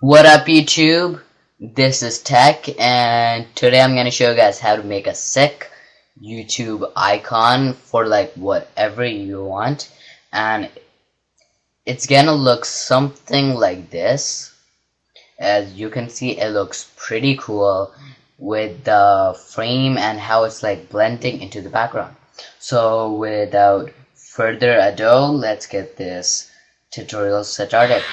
What up YouTube? This is Tech and today I'm gonna show you guys how to make a sick YouTube icon for like whatever you want, and it's gonna look something like this. As you can see, it looks pretty cool with the frame and how it's like blending into the background. So without further ado, let's get this tutorial started.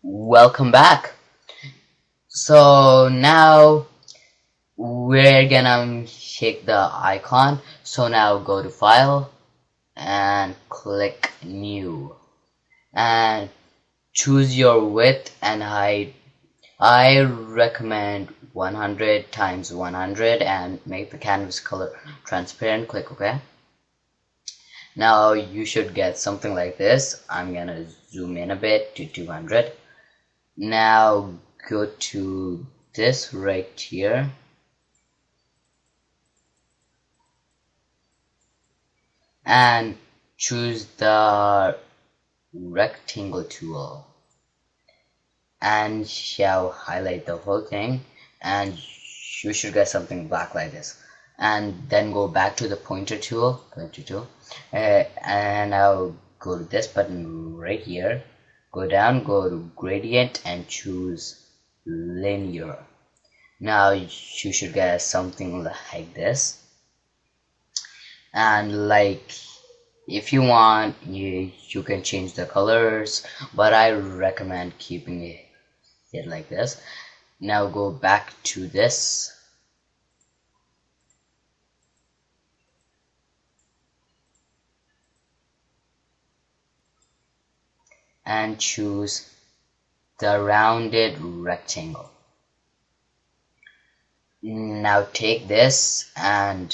Welcome back. So now we're gonna take the icon. So now go to File and click New and choose your width and height. I recommend 100 times 100 and make the canvas color transparent. Click OK. Now you should get something like this. I'm gonna zoom in a bit to 200. Now go to this right here and choose the rectangle tool and shall highlight the whole thing, and you should get something black like this. And then go back to the pointer tool, and I'll go to this button right here. Go down, go to gradient and choose linear. Now you should get something like this. And like if you want, you can change the colors, but I recommend keeping it like this. Now go back to this and choose the rounded rectangle. Now take this and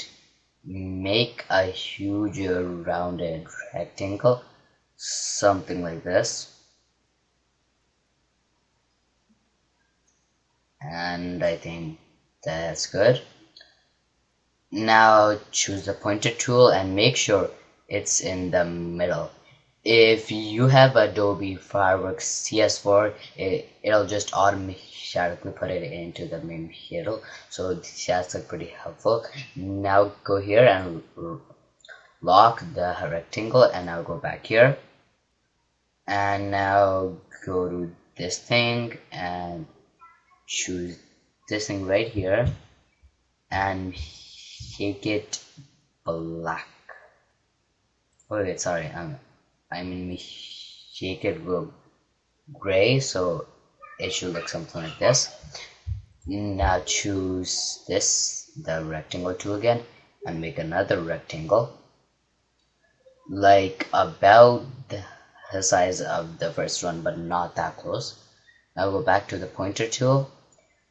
make a huge rounded rectangle, something like this. And I think that's good. Now choose the pointer tool and make sure it's in the middle. If you have Adobe Fireworks CS4, it'll just automatically put it into the middle, so that's like pretty helpful. Now go here and lock the rectangle, and I'll go back here and now go to this thing and choose this thing right here and make it black. Oh wait, sorry, I mean shake it go gray, so it should look something like this. Now choose this, the rectangle tool again, and make another rectangle like about the size of the first one, but not that close. Now go back to the pointer tool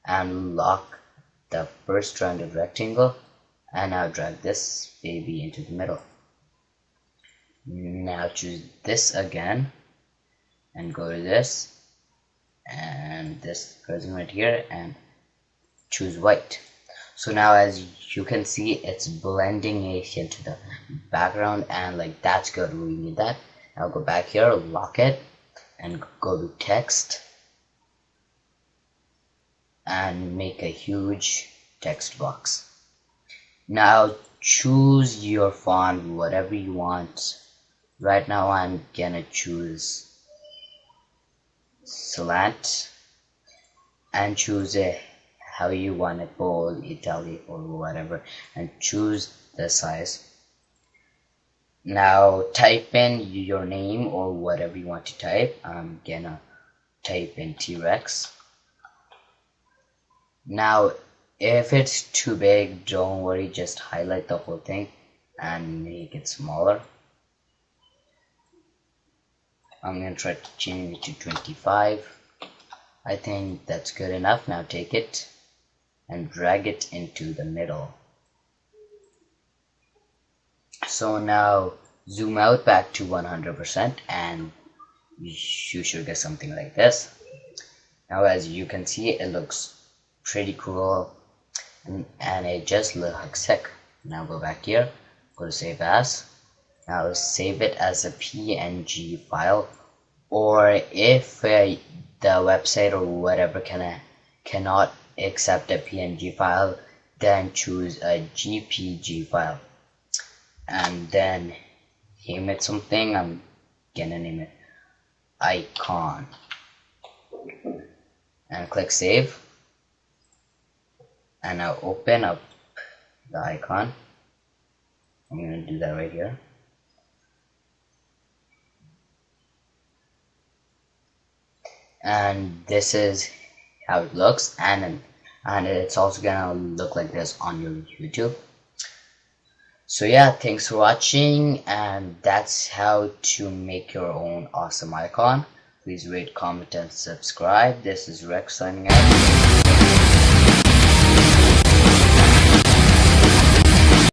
and lock the first rounded rectangle, and now drag this baby into the middle. Now choose this again and go to this and this person right here and choose white. So now as you can see, it's blending it into the background, and like that's good, we need that. Now go back here, lock it and go to text and make a huge text box. Now choose your font, whatever you want. Right now I'm gonna choose slant and choose how you want it, bold, italic or whatever, and choose the size. Now type in your name or whatever you want to type. I'm gonna type in T-Rex. Now if it's too big, don't worry, just highlight the whole thing and make it smaller. I'm gonna try to change it to 25. I think that's good enough. Now take it and drag it into the middle. So now zoom out back to 100% and you should get something like this. Now as you can see, it looks pretty cool, and it just looks sick. Now go back here, go to save as. Now save it as a PNG file, or if the website or whatever cannot accept a PNG file, then choose a GPG file, and then name it something. I'm gonna name it iCon, and click save, and now open up the icon. I'm gonna do that right here. And this is how it looks, and it's also gonna look like this on your YouTube. So yeah, thanks for watching, and that's how to make your own awesome icon. Please rate, comment, and subscribe. This is Rex signing out.